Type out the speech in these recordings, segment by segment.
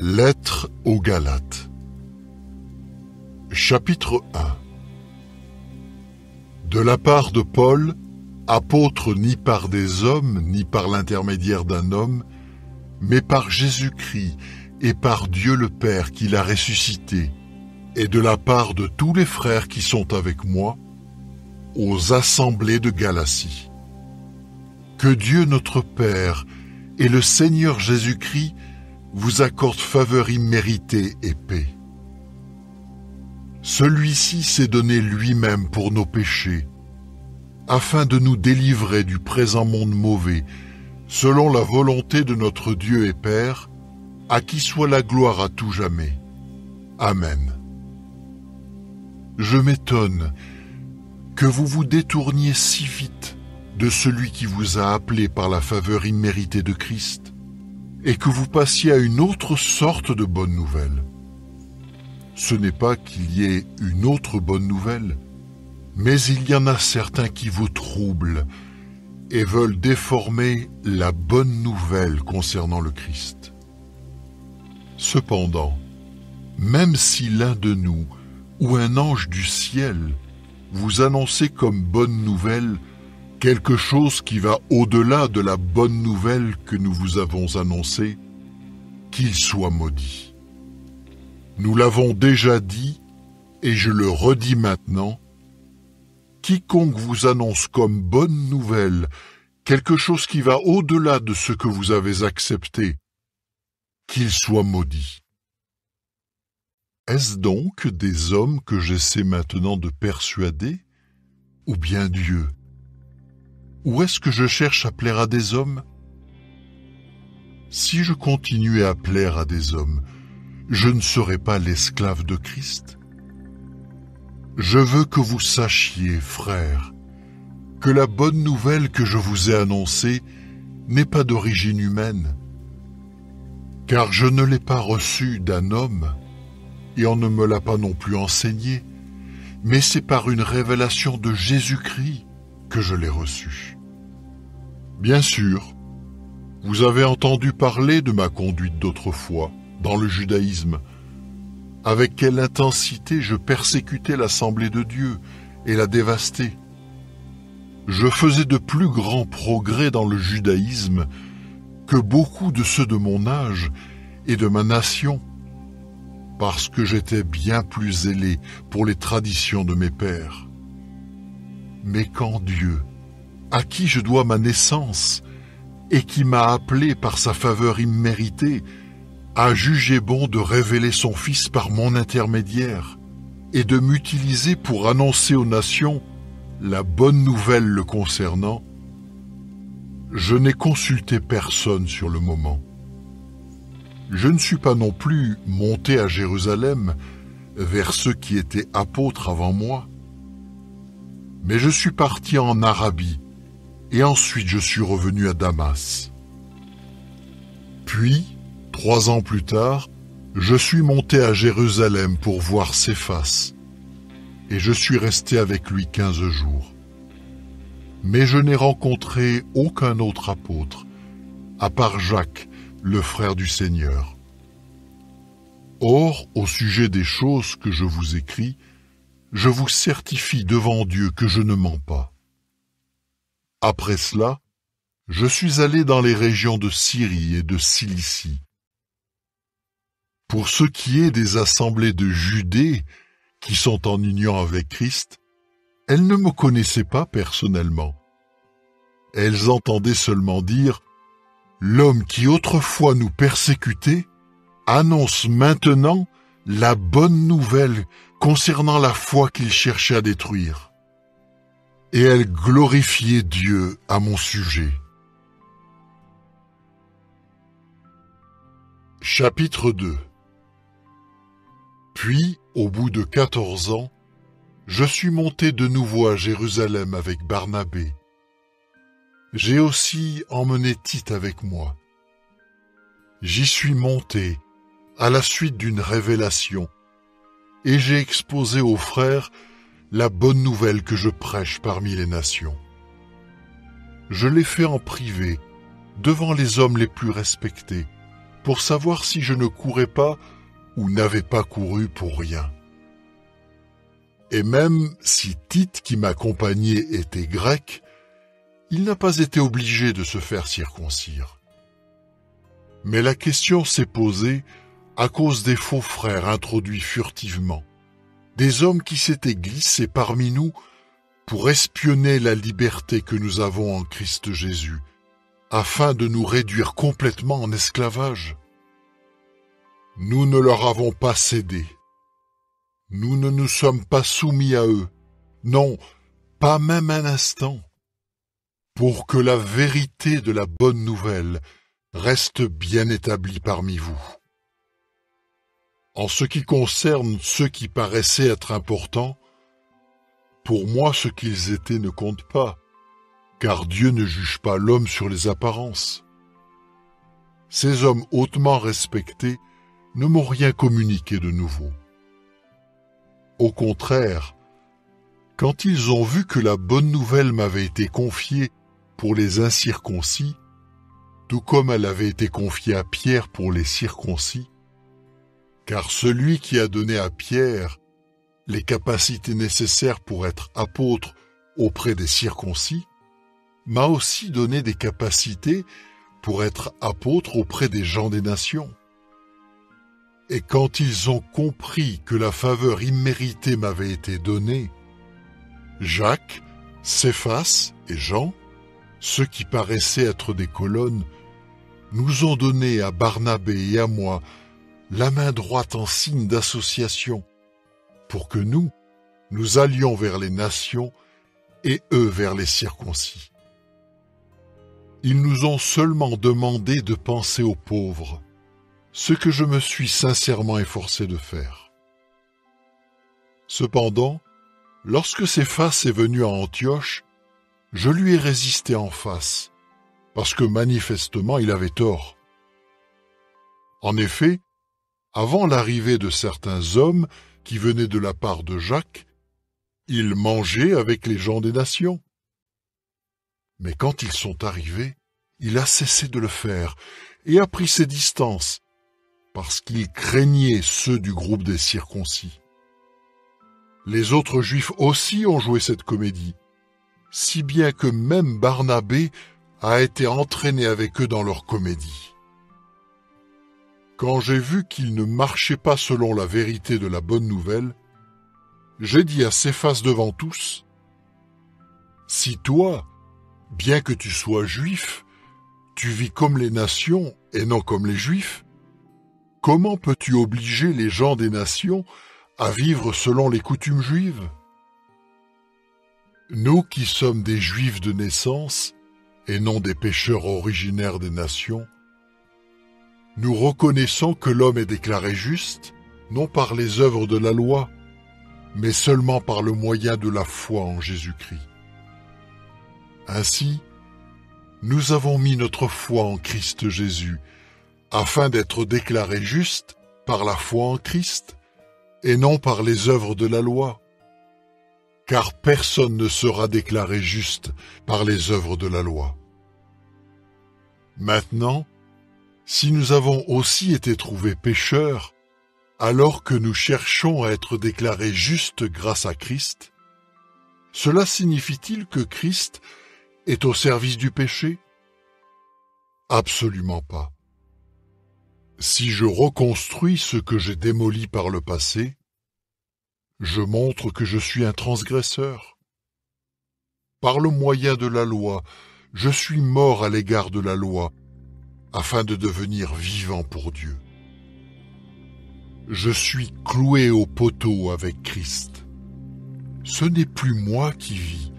Lettre aux Galates. Chapitre 1. De la part de Paul, apôtre ni par des hommes, ni par l'intermédiaire d'un homme, mais par Jésus-Christ et par Dieu le Père qui l'a ressuscité, et de la part de tous les frères qui sont avec moi, aux assemblées de Galatie. Que Dieu notre Père et le Seigneur Jésus-Christ vous accorde faveur imméritée et paix. Celui-ci s'est donné lui-même pour nos péchés, afin de nous délivrer du présent monde mauvais, selon la volonté de notre Dieu et Père, à qui soit la gloire à tout jamais. Amen. Je m'étonne que vous vous détourniez si vite de celui qui vous a appelé par la faveur imméritée de Christ, et que vous passiez à une autre sorte de bonne nouvelle. Ce n'est pas qu'il y ait une autre bonne nouvelle, mais il y en a certains qui vous troublent et veulent déformer la bonne nouvelle concernant le Christ. Cependant, même si l'un de nous ou un ange du ciel vous annonçait comme bonne nouvelle quelque chose qui va au-delà de la bonne nouvelle que nous vous avons annoncée, qu'il soit maudit. Nous l'avons déjà dit, et je le redis maintenant, quiconque vous annonce comme bonne nouvelle quelque chose qui va au-delà de ce que vous avez accepté, qu'il soit maudit. Est-ce donc des hommes que j'essaie maintenant de persuader, ou bien Dieu ? Ou est-ce que je cherche à plaire à des hommes ? Si je continuais à plaire à des hommes, je ne serais pas l'esclave de Christ. Je veux que vous sachiez, frères, que la bonne nouvelle que je vous ai annoncée n'est pas d'origine humaine, car je ne l'ai pas reçue d'un homme, et on ne me l'a pas non plus enseignée, mais c'est par une révélation de Jésus-Christ que je l'ai reçue. Bien sûr, vous avez entendu parler de ma conduite d'autrefois, dans le judaïsme, avec quelle intensité je persécutais l'assemblée de Dieu et la dévastais. Je faisais de plus grands progrès dans le judaïsme que beaucoup de ceux de mon âge et de ma nation, parce que j'étais bien plus zélé pour les traditions de mes pères. Mais quand Dieu, à qui je dois ma naissance, et qui m'a appelé par sa faveur imméritée, a jugé bon de révéler son Fils par mon intermédiaire, et de m'utiliser pour annoncer aux nations la bonne nouvelle le concernant, je n'ai consulté personne sur le moment. Je ne suis pas non plus monté à Jérusalem vers ceux qui étaient apôtres avant moi, mais je suis parti en Arabie, et ensuite je suis revenu à Damas. Puis, 3 ans plus tard, je suis monté à Jérusalem pour voir Céphas, et je suis resté avec lui 15 jours. Mais je n'ai rencontré aucun autre apôtre, à part Jacques, le frère du Seigneur. Or, au sujet des choses que je vous écris, je vous certifie devant Dieu que je ne mens pas. Après cela, je suis allé dans les régions de Syrie et de Cilicie. Pour ce qui est des assemblées de Judée qui sont en union avec Christ, elles ne me connaissaient pas personnellement. Elles entendaient seulement dire « L'homme qui autrefois nous persécutait annonce maintenant la bonne nouvelle concernant la foi qu'il cherchait à détruire. » Et elles glorifiaient Dieu à mon sujet. Chapitre 2. Puis, au bout de 14 ans, je suis monté de nouveau à Jérusalem avec Barnabé. J'ai aussi emmené Tite avec moi. J'y suis monté à la suite d'une révélation, et j'ai exposé aux frères la bonne nouvelle que je prêche parmi les nations. Je l'ai fait en privé, devant les hommes les plus respectés, pour savoir si je ne courais pas ou n'avais pas couru pour rien. Et même si Tite qui m'accompagnait était grec, il n'a pas été obligé de se faire circoncire. Mais la question s'est posée à cause des faux frères introduits furtivement, des hommes qui s'étaient glissés parmi nous pour espionner la liberté que nous avons en Christ Jésus, afin de nous réduire complètement en esclavage. Nous ne leur avons pas cédé. Nous ne nous sommes pas soumis à eux. Non, pas même un instant. Pour que la vérité de la bonne nouvelle reste bien établie parmi vous. En ce qui concerne ceux qui paraissaient être importants, pour moi ce qu'ils étaient ne compte pas, car Dieu ne juge pas l'homme sur les apparences. Ces hommes hautement respectés ne m'ont rien communiqué de nouveau. Au contraire, quand ils ont vu que la bonne nouvelle m'avait été confiée pour les incirconcis, tout comme elle avait été confiée à Pierre pour les circoncis, car celui qui a donné à Pierre les capacités nécessaires pour être apôtre auprès des circoncis, m'a aussi donné des capacités pour être apôtre auprès des gens des nations. Et quand ils ont compris que la faveur imméritée m'avait été donnée, Jacques, Céphas et Jean, ceux qui paraissaient être des colonnes, nous ont donné à Barnabé et à moi la main droite en signe d'association, pour que nous allions vers les nations et eux vers les circoncis. Ils nous ont seulement demandé de penser aux pauvres, ce que je me suis sincèrement efforcé de faire. Cependant, lorsque Céphas est venu à Antioche, je lui ai résisté en face, parce que manifestement il avait tort. En effet, avant l'arrivée de certains hommes qui venaient de la part de Jacques, il mangeait avec les gens des nations. Mais quand ils sont arrivés, il a cessé de le faire et a pris ses distances, parce qu'il craignait ceux du groupe des circoncis. Les autres Juifs aussi ont joué cette comédie, si bien que même Barnabé a été entraîné avec eux dans leur comédie. Quand j'ai vu qu'ils ne marchaient pas selon la vérité de la bonne nouvelle, j'ai dit à Céphas devant tous, « Si toi, bien que tu sois juif, tu vis comme les nations et non comme les juifs, comment peux-tu obliger les gens des nations à vivre selon les coutumes juives? Nous qui sommes des juifs de naissance et non des pécheurs originaires des nations, nous reconnaissons que l'homme est déclaré juste, non par les œuvres de la loi, mais seulement par le moyen de la foi en Jésus-Christ. Ainsi, nous avons mis notre foi en Christ Jésus, afin d'être déclarés justes par la foi en Christ, et non par les œuvres de la loi. Car personne ne sera déclaré juste par les œuvres de la loi. Maintenant, si nous avons aussi été trouvés pécheurs, alors que nous cherchons à être déclarés justes grâce à Christ, cela signifie-t-il que Christ est au service du péché? Absolument pas. Si je reconstruis ce que j'ai démoli par le passé, je montre que je suis un transgresseur. Par le moyen de la loi, je suis mort à l'égard de la loi, afin de devenir vivant pour Dieu. Je suis cloué au poteau avec Christ. Ce n'est plus moi qui vis,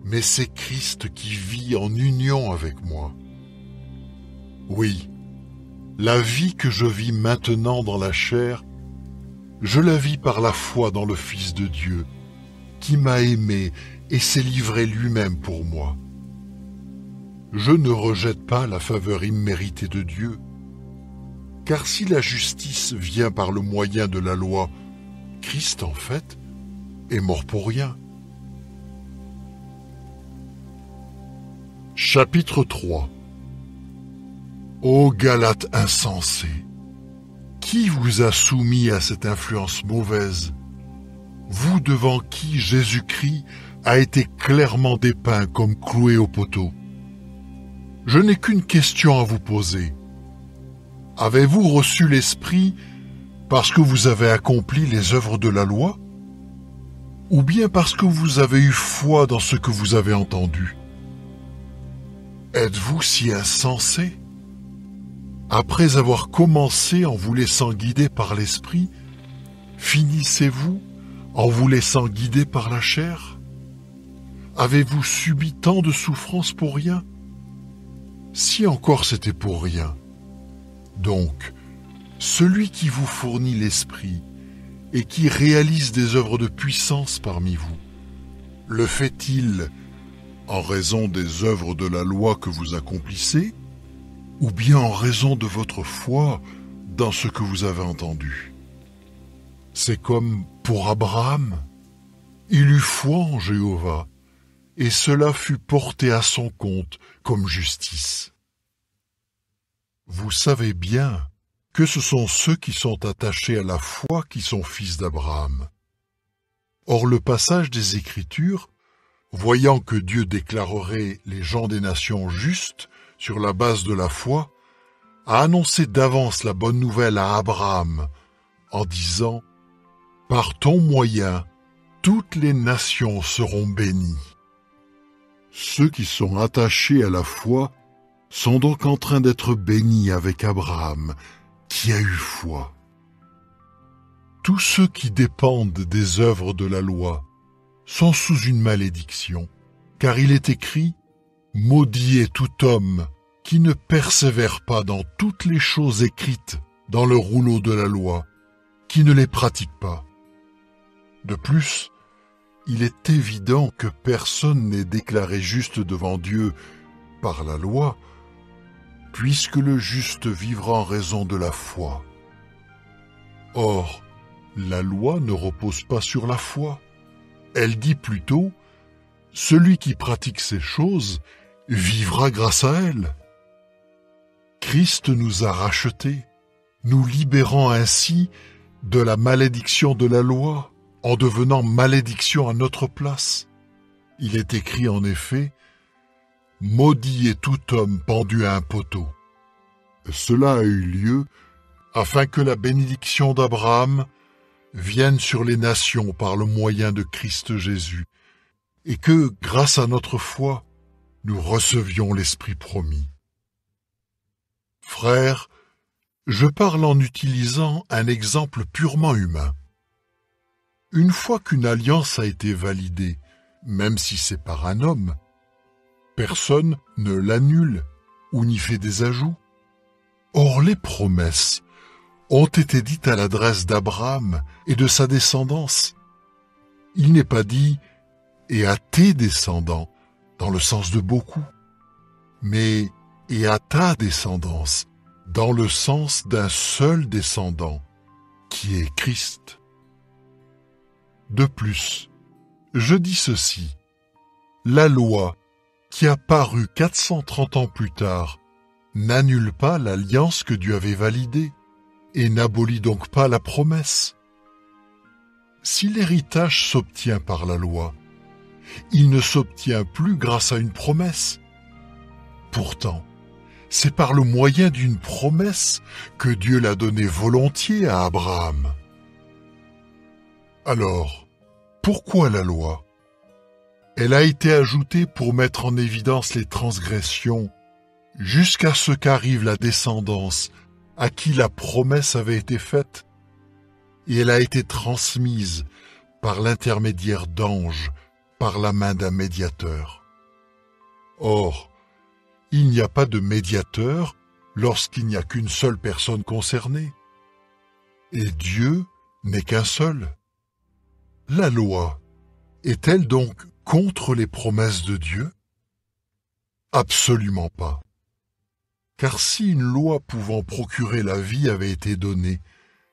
mais c'est Christ qui vit en union avec moi. Oui, la vie que je vis maintenant dans la chair, je la vis par la foi dans le Fils de Dieu, qui m'a aimé et s'est livré lui-même pour moi. Je ne rejette pas la faveur imméritée de Dieu, car si la justice vient par le moyen de la loi, Christ, en fait, est mort pour rien. Chapitre 3. Ô Galates insensés, qui vous a soumis à cette influence mauvaise, vous devant qui Jésus-Christ a été clairement dépeint comme cloué au poteau? Je n'ai qu'une question à vous poser. Avez-vous reçu l'Esprit parce que vous avez accompli les œuvres de la loi? Ou bien parce que vous avez eu foi dans ce que vous avez entendu? Êtes-vous si insensés? Après avoir commencé en vous laissant guider par l'Esprit, finissez-vous en vous laissant guider par la chair? Avez-vous subi tant de souffrances pour rien? Si encore c'était pour rien. Donc, celui qui vous fournit l'Esprit et qui réalise des œuvres de puissance parmi vous, le fait-il en raison des œuvres de la loi que vous accomplissez, ou bien en raison de votre foi dans ce que vous avez entendu? C'est comme pour Abraham. Il eut foi en Jéhovah, et cela fut porté à son compte comme justice. Vous savez bien que ce sont ceux qui sont attachés à la foi qui sont fils d'Abraham. Or le passage des Écritures, voyant que Dieu déclarerait les gens des nations justes sur la base de la foi, a annoncé d'avance la bonne nouvelle à Abraham en disant « Par ton moyen, toutes les nations seront bénies. » Ceux qui sont attachés à la foi sont donc en train d'être bénis avec Abraham, qui a eu foi. Tous ceux qui dépendent des œuvres de la loi sont sous une malédiction, car il est écrit « Maudit est tout homme qui ne persévère pas dans toutes les choses écrites dans le rouleau de la loi, qui ne les pratique pas. » De plus, il est évident que personne n'est déclaré juste devant Dieu par la loi, puisque le juste vivra en raison de la foi. Or, la loi ne repose pas sur la foi. Elle dit plutôt « Celui qui pratique ces choses vivra grâce à elles. » Christ nous a rachetés, nous libérant ainsi de la malédiction de la loi, en devenant malédiction à notre place. Il est écrit en effet « Maudit est tout homme pendu à un poteau. » Cela a eu lieu afin que la bénédiction d'Abraham vienne sur les nations par le moyen de Christ Jésus, et que, grâce à notre foi, nous recevions l'Esprit promis. Frères, je parle en utilisant un exemple purement humain. Une fois qu'une alliance a été validée, même si c'est par un homme, personne ne l'annule ou n'y fait des ajouts. Or les promesses ont été dites à l'adresse d'Abraham et de sa descendance. Il n'est pas dit « et à tes descendants » dans le sens de beaucoup, mais « et à ta descendance » dans le sens d'un seul descendant, qui est Christ. De plus, je dis ceci, la loi, qui a paru 430 ans plus tard, n'annule pas l'alliance que Dieu avait validée, et n'abolit donc pas la promesse. Si l'héritage s'obtient par la loi, il ne s'obtient plus grâce à une promesse. Pourtant, c'est par le moyen d'une promesse que Dieu l'a donnée volontiers à Abraham. Alors, pourquoi la loi? Elle a été ajoutée pour mettre en évidence les transgressions jusqu'à ce qu'arrive la descendance à qui la promesse avait été faite, et elle a été transmise par l'intermédiaire d'anges, par la main d'un médiateur. Or, il n'y a pas de médiateur lorsqu'il n'y a qu'une seule personne concernée. Et Dieu n'est qu'un seul. La loi est-elle donc contre les promesses de Dieu? Absolument pas. Car si une loi pouvant procurer la vie avait été donnée,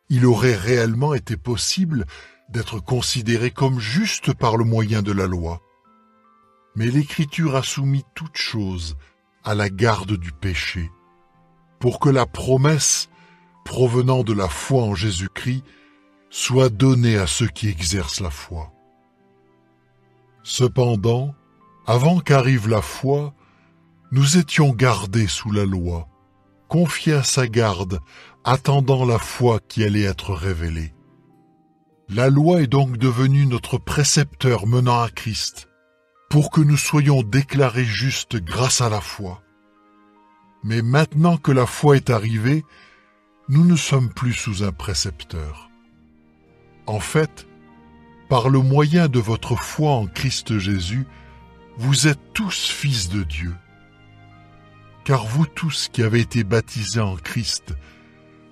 il aurait réellement été possible d'être considéré comme juste par le moyen de la loi. Mais l'Écriture a soumis toute chose à la garde du péché, pour que la promesse provenant de la foi en Jésus-Christ soit donnée à ceux qui exercent la foi. Cependant, avant qu'arrive la foi, nous étions gardés sous la loi, confiés à sa garde, attendant la foi qui allait être révélée. La loi est donc devenue notre précepteur menant à Christ, pour que nous soyons déclarés justes grâce à la foi. Mais maintenant que la foi est arrivée, nous ne sommes plus sous un précepteur. En fait, par le moyen de votre foi en Christ Jésus, vous êtes tous fils de Dieu. Car vous tous qui avez été baptisés en Christ,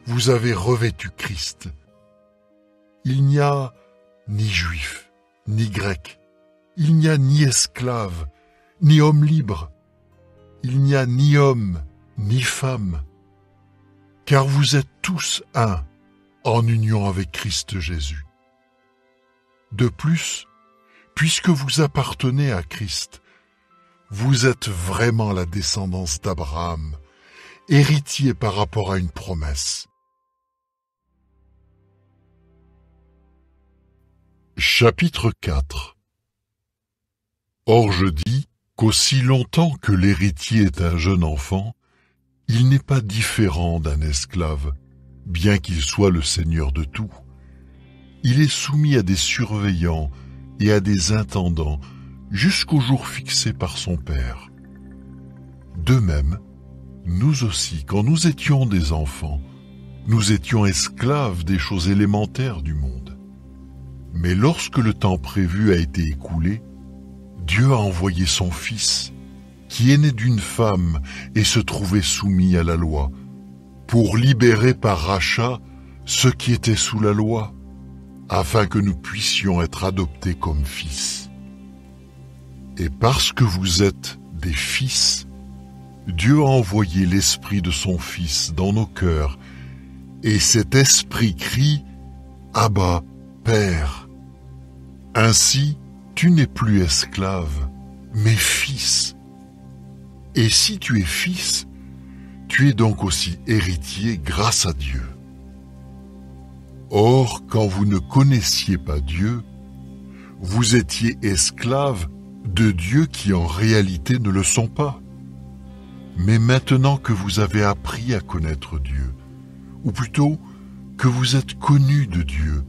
vous avez revêtu Christ. Il n'y a ni juif, ni grec, il n'y a ni esclave, ni homme libre, il n'y a ni homme, ni femme, car vous êtes tous un en union avec Christ Jésus. De plus, puisque vous appartenez à Christ, vous êtes vraiment la descendance d'Abraham, héritier par rapport à une promesse. Chapitre 4. Or je dis qu'aussi longtemps que l'héritier est un jeune enfant, il n'est pas différent d'un esclave, bien qu'il soit le seigneur de tout. Il est soumis à des surveillants et à des intendants jusqu'au jour fixé par son père. De même, nous aussi, quand nous étions des enfants, nous étions esclaves des choses élémentaires du monde. Mais lorsque le temps prévu a été écoulé, Dieu a envoyé son Fils, qui est né d'une femme et se trouvait soumis à la loi, pour libérer par rachat ceux qui étaient sous la loi, afin que nous puissions être adoptés comme fils. Et parce que vous êtes des fils, Dieu a envoyé l'Esprit de son Fils dans nos cœurs, et cet Esprit crie « Abba, Père ». Ainsi, tu n'es plus esclave, mais fils. Et si tu es fils, tu es donc aussi héritier grâce à Dieu. Or, quand vous ne connaissiez pas Dieu, vous étiez esclaves de dieux qui en réalité ne le sont pas. Mais maintenant que vous avez appris à connaître Dieu, ou plutôt que vous êtes connus de Dieu,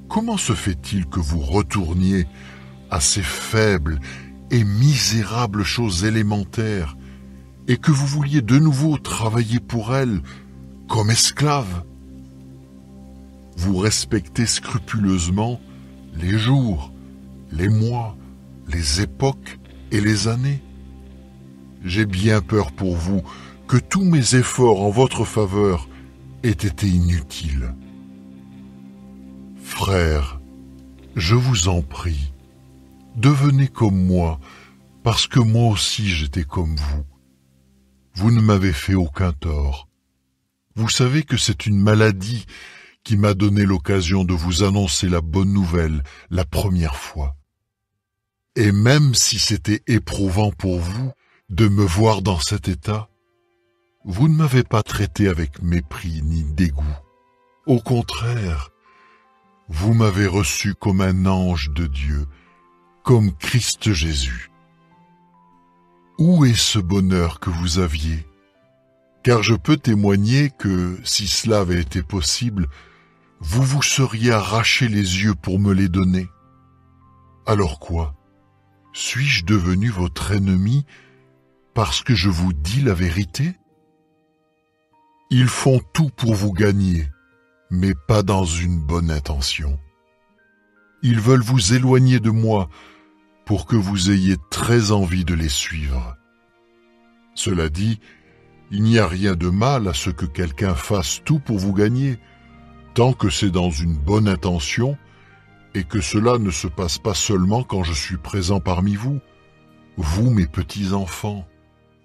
comment se fait-il que vous retourniez à ces faibles et misérables choses élémentaires et que vous vouliez de nouveau travailler pour elles comme esclaves? Vous respectez scrupuleusement les jours, les mois, les époques et les années. J'ai bien peur pour vous que tous mes efforts en votre faveur aient été inutiles. Frères, je vous en prie, devenez comme moi, parce que moi aussi j'étais comme vous. Vous ne m'avez fait aucun tort. Vous savez que c'est une maladie qui m'a donné l'occasion de vous annoncer la bonne nouvelle la première fois. Et même si c'était éprouvant pour vous de me voir dans cet état, vous ne m'avez pas traité avec mépris ni dégoût. Au contraire, vous m'avez reçu comme un ange de Dieu, comme Christ Jésus. Où est ce bonheur que vous aviez? Car je peux témoigner que, si cela avait été possible, vous vous seriez arraché les yeux pour me les donner. Alors quoi? Suis-je devenu votre ennemi parce que je vous dis la vérité? Ils font tout pour vous gagner, mais pas dans une bonne intention. Ils veulent vous éloigner de moi pour que vous ayez très envie de les suivre. Cela dit, il n'y a rien de mal à ce que quelqu'un fasse tout pour vous gagner, tant que c'est dans une bonne intention et que cela ne se passe pas seulement quand je suis présent parmi vous, vous mes petits-enfants,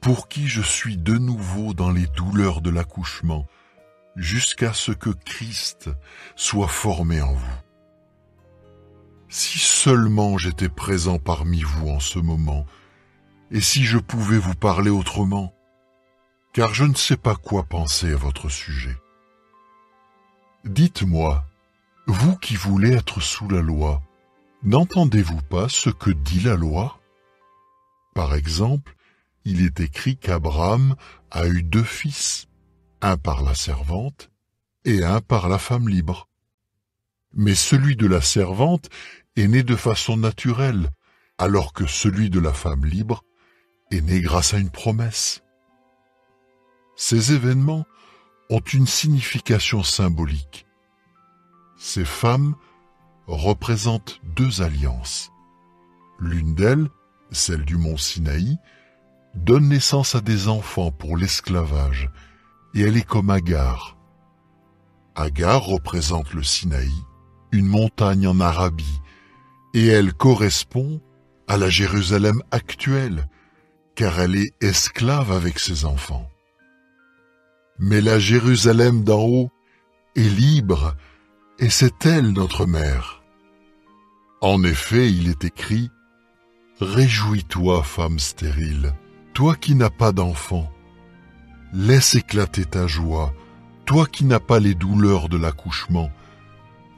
pour qui je suis de nouveau dans les douleurs de l'accouchement, jusqu'à ce que Christ soit formé en vous. Si seulement j'étais présent parmi vous en ce moment, et si je pouvais vous parler autrement, car je ne sais pas quoi penser à votre sujet. Dites-moi, vous qui voulez être sous la loi, n'entendez-vous pas ce que dit la loi? Par exemple, il est écrit qu'Abraham a eu 2 fils, un par la servante et un par la femme libre. Mais celui de la servante est né de façon naturelle, alors que celui de la femme libre est né grâce à une promesse. Ces événements ont une signification symbolique. Ces femmes représentent 2 alliances. L'une d'elles, celle du mont Sinaï, donne naissance à des enfants pour l'esclavage, et elle est comme Agar. Agar représente le Sinaï, une montagne en Arabie, et elle correspond à la Jérusalem actuelle, car elle est esclave avec ses enfants. Mais la Jérusalem d'en haut est libre, et c'est elle notre mère. En effet, il est écrit « Réjouis-toi, femme stérile, toi qui n'as pas d'enfant. Laisse éclater ta joie, toi qui n'as pas les douleurs de l'accouchement,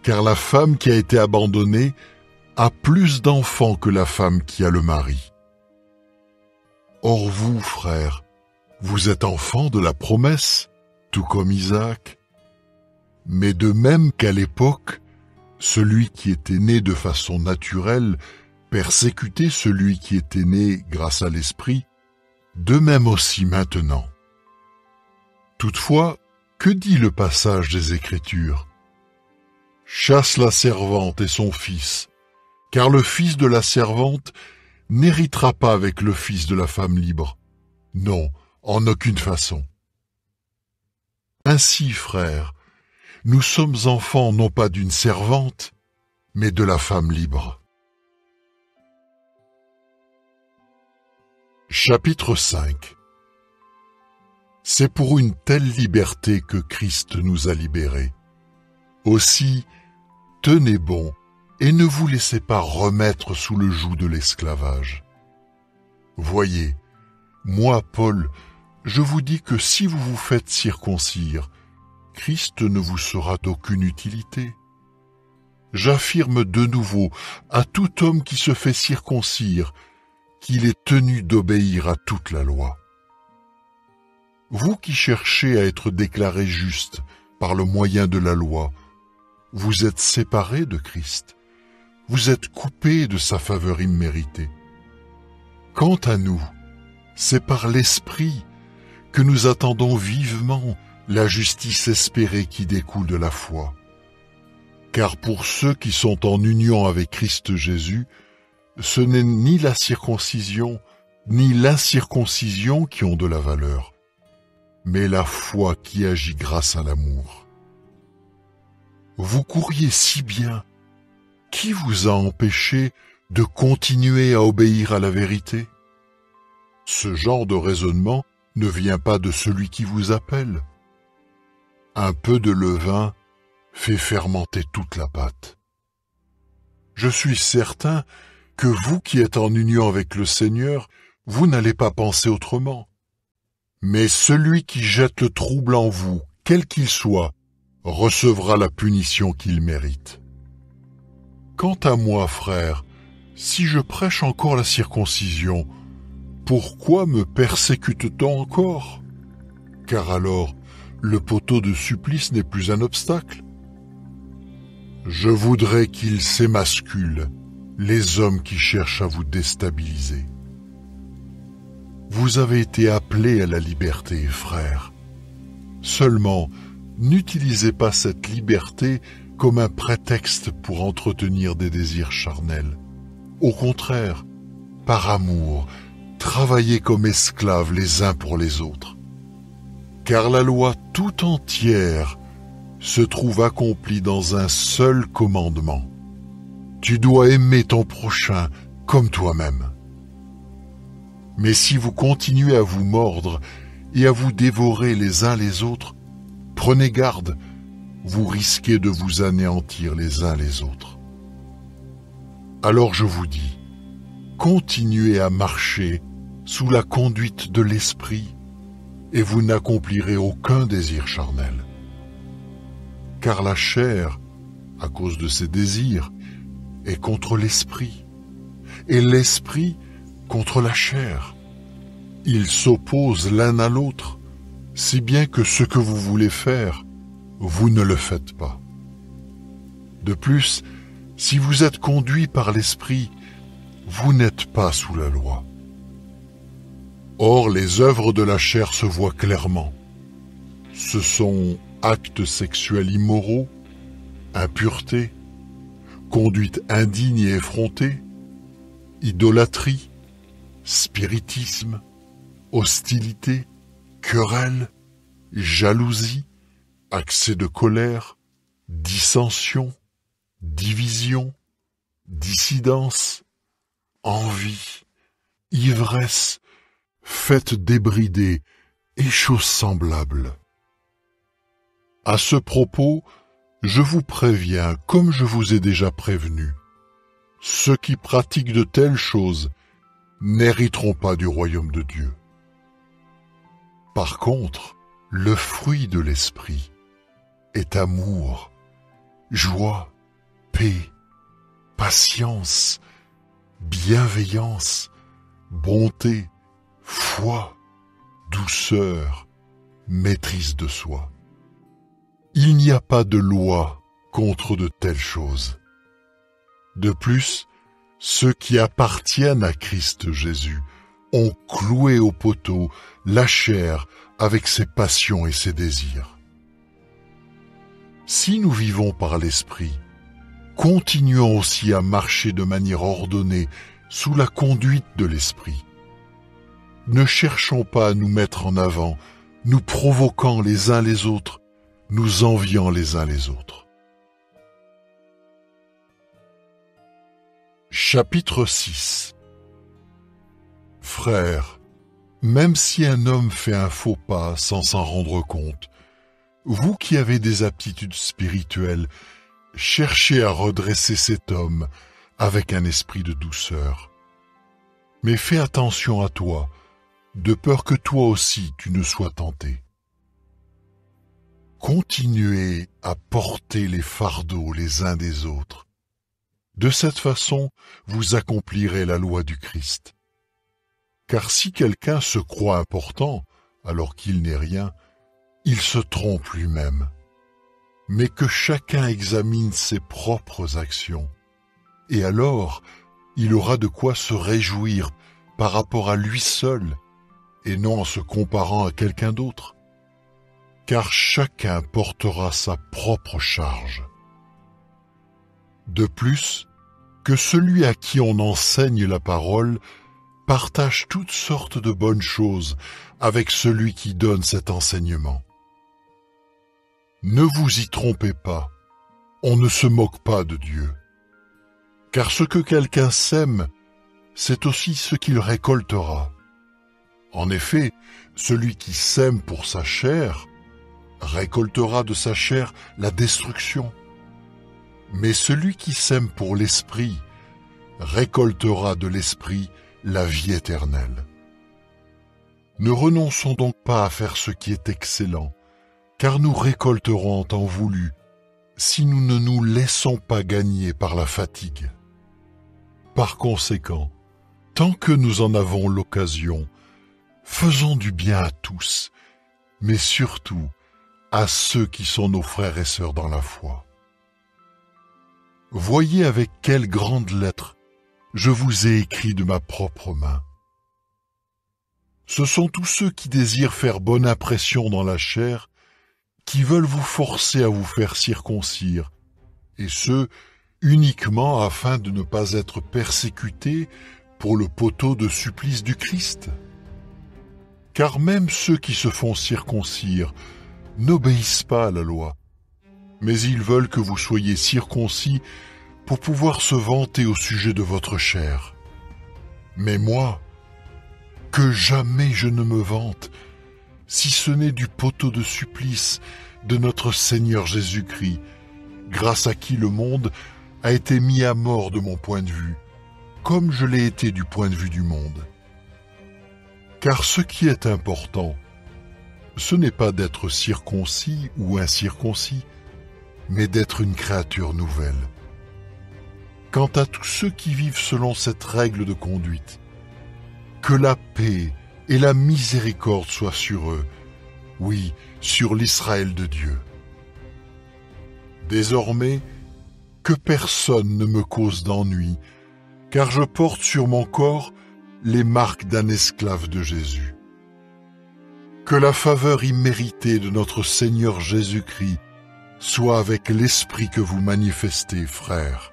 car la femme qui a été abandonnée a plus d'enfants que la femme qui a le mari. Or vous, frères, vous êtes enfants de la promesse, tout comme Isaac. Mais de même qu'à l'époque, celui qui était né de façon naturelle persécutait celui qui était né grâce à l'Esprit, de même aussi maintenant. Toutefois, que dit le passage des Écritures? Chasse la servante et son fils, car le fils de la servante n'héritera pas avec le fils de la femme libre. Non, en aucune façon. Ainsi, frères, nous sommes enfants non pas d'une servante, mais de la femme libre. Chapitre 5. C'est pour une telle liberté que Christ nous a libérés. Aussi, tenez bon et ne vous laissez pas remettre sous le joug de l'esclavage. Voyez, moi, Paul, je vous dis que si vous vous faites circoncire, Christ ne vous sera d'aucune utilité. J'affirme de nouveau à tout homme qui se fait circoncire qu'il est tenu d'obéir à toute la loi. Vous qui cherchez à être déclarés justes par le moyen de la loi, vous êtes séparés de Christ. Vous êtes coupés de sa faveur imméritée. Quant à nous, c'est par l'Esprit que nous attendons vivement la justice espérée qui découle de la foi. Car pour ceux qui sont en union avec Christ Jésus, ce n'est ni la circoncision, ni l'incirconcision qui ont de la valeur, mais la foi qui agit grâce à l'amour. Vous couriez si bien. Qui vous a empêché de continuer à obéir à la vérité? Ce genre de raisonnement ne vient pas de celui qui vous appelle. Un peu de levain fait fermenter toute la pâte. Je suis certain que vous qui êtes en union avec le Seigneur, vous n'allez pas penser autrement. Mais celui qui jette le trouble en vous, quel qu'il soit, recevra la punition qu'il mérite. Quant à moi, frère, si je prêche encore la circoncision, pourquoi me persécute-t-on encore? Car alors, le poteau de supplice n'est plus un obstacle. Je voudrais qu'ils s'émasculent, les hommes qui cherchent à vous déstabiliser. Vous avez été appelés à la liberté, frères. Seulement, n'utilisez pas cette liberté comme un prétexte pour entretenir des désirs charnels. Au contraire, par amour, travaillez comme esclaves les uns pour les autres. Car la loi tout entière se trouve accomplie dans un seul commandement. Tu dois aimer ton prochain comme toi-même. Mais si vous continuez à vous mordre et à vous dévorer les uns les autres, prenez garde, vous risquez de vous anéantir les uns les autres. Alors je vous dis, continuez à marcher sous la conduite de l'Esprit, et vous n'accomplirez aucun désir charnel. Car la chair, à cause de ses désirs, est contre l'esprit, et l'esprit contre la chair. Ils s'opposent l'un à l'autre, si bien que ce que vous voulez faire, vous ne le faites pas. De plus, si vous êtes conduit par l'esprit, vous n'êtes pas sous la loi. Or, les œuvres de la chair se voient clairement. Ce sont actes sexuels immoraux, impureté, conduite indigne et effrontée, idolâtrie, spiritisme, hostilité, querelle, jalousie, accès de colère, dissension, division, dissidence, envie, ivresse, fêtes débridées et choses semblables. À ce propos, je vous préviens, comme je vous ai déjà prévenu, ceux qui pratiquent de telles choses n'hériteront pas du royaume de Dieu. Par contre, le fruit de l'esprit est amour, joie, paix, patience, bienveillance, bonté, foi, douceur, maîtrise de soi. Il n'y a pas de loi contre de telles choses. De plus, ceux qui appartiennent à Christ Jésus ont cloué au poteau la chair avec ses passions et ses désirs. Si nous vivons par l'Esprit, continuons aussi à marcher de manière ordonnée sous la conduite de l'Esprit. Ne cherchons pas à nous mettre en avant, nous provoquant les uns les autres, nous enviant les uns les autres. Chapitre 6. Frères, même si un homme fait un faux pas sans s'en rendre compte, vous qui avez des aptitudes spirituelles, cherchez à redresser cet homme avec un esprit de douceur. Mais fais attention à toi, de peur que toi aussi tu ne sois tenté. Continuez à porter les fardeaux les uns des autres. De cette façon, vous accomplirez la loi du Christ. Car si quelqu'un se croit important, alors qu'il n'est rien, il se trompe lui-même. Mais que chacun examine ses propres actions, et alors il aura de quoi se réjouir par rapport à lui seul, et non en se comparant à quelqu'un d'autre. Car chacun portera sa propre charge. De plus, que celui à qui on enseigne la parole partage toutes sortes de bonnes choses avec celui qui donne cet enseignement. Ne vous y trompez pas, on ne se moque pas de Dieu. Car ce que quelqu'un sème, c'est aussi ce qu'il récoltera. En effet, celui qui sème pour sa chair récoltera de sa chair la destruction. Mais celui qui sème pour l'esprit récoltera de l'esprit la vie éternelle. Ne renonçons donc pas à faire ce qui est excellent, car nous récolterons en temps voulu, si nous ne nous laissons pas gagner par la fatigue. Par conséquent, tant que nous en avons l'occasion, faisons du bien à tous, mais surtout à ceux qui sont nos frères et sœurs dans la foi. Voyez avec quelles grandes lettres je vous ai écrit de ma propre main. Ce sont tous ceux qui désirent faire bonne impression dans la chair, qui veulent vous forcer à vous faire circoncire, et ce, uniquement afin de ne pas être persécutés pour le poteau de supplice du Christ. Car même ceux qui se font circoncire n'obéissent pas à la loi, mais ils veulent que vous soyez circoncis pour pouvoir se vanter au sujet de votre chair. Mais moi, que jamais je ne me vante, si ce n'est du poteau de supplice de notre Seigneur Jésus-Christ, grâce à qui le monde a été mis à mort de mon point de vue, comme je l'ai été du point de vue du monde. Car ce qui est important, ce n'est pas d'être circoncis ou incirconcis, mais d'être une créature nouvelle. Quant à tous ceux qui vivent selon cette règle de conduite, que la paix et la miséricorde soient sur eux, oui, sur l'Israël de Dieu. Désormais, que personne ne me cause d'ennui, car je porte sur mon corps les marques d'un esclave de Jésus. Que la faveur imméritée de notre Seigneur Jésus-Christ soit avec l'esprit que vous manifestez, frères.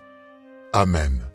Amen.